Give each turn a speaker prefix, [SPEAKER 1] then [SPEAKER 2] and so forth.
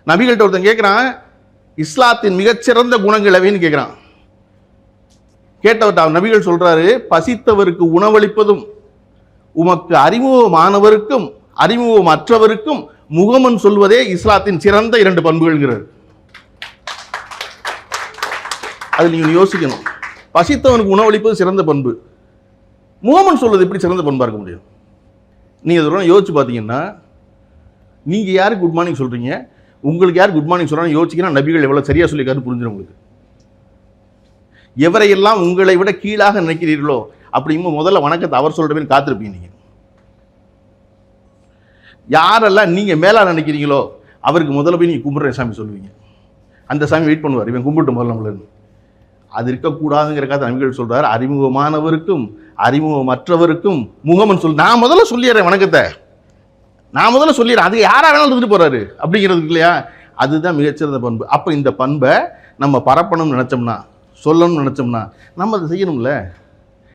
[SPEAKER 1] நபிகள்கிட்ட ஒருத்தன் கேட்குறான், இஸ்லாத்தின் மிகச்சிறந்த குணங்கள் எவைன்னு கேட்குறான். கேட்டவர்கிட்ட நபிகள் சொல்றாரு, பசித்தவருக்கு உணவளிப்பதும் உமக்கு அறிமுகமானவருக்கும் அறிமுகமற்றவருக்கும் முகமன் சொல்வதே இஸ்லாத்தின் சிறந்த 2 பண்புகள்ங்கிறார். அது நீங்க யோசிக்கணும். பசித்தவனுக்கு உணவளிப்பது சிறந்த பண்பு, முகமன் சொல்வது எப்படி சிறந்த பண்பா இருக்க முடியும்? நீங்க அதெல்லாம் யோசிச்சு பார்த்தீங்கன்னா, நீங்க யாருக்கு குட் மார்னிங் சொல்றீங்க, உங்களுக்கு யார் குட் மார்னிங் சொல்றாங்க யோசிக்கிறா நபிகள் எவ்வளவு சரியா சொல்லியிருக்காரு புரிஞ்சிடும் உங்களுக்கு. எவரையெல்லாம் உங்களை விட கீழாக நினைக்கிறீர்களோ அப்படிங்கும்போது முதல்ல வணக்கத்தை அவர் சொல்றேன்னு காத்திருப்பீங்க. நீங்க யாரெல்லாம் நீங்க மேலா நினைக்கிறீங்களோ அவருக்கு முதல்ல போய் நீங்க கும்பிடுற சாமி சொல்லுவீங்க. அந்த சாமி வெயிட் பண்ணுவார், இவன் கும்பிட்டு முதல்ல நம்மள. அது இருக்கக்கூடாதுங்கிறக்காக நபிகள் சொல்றாரு, அறிமுகமானவருக்கும் அறிமுகமற்றவருக்கும் முகமன் சொல். நான் முதல்ல சொல்லிடுறேன் வணக்கத்தை, நான் முதல்ல சொல்லிடுறேன், அது யாரா வேணாலும் இருந்துட்டு போறாரு அப்படிங்கிறது இல்லையா? அதுதான் மிகச்சிறந்த பண்பு. அப்ப இந்த பண்பை நம்ம பரப்பணும்னு நினைச்சோம்னா, சொல்லணும்னு நினைச்சோம்னா நம்ம அதை செய்யணும்ல.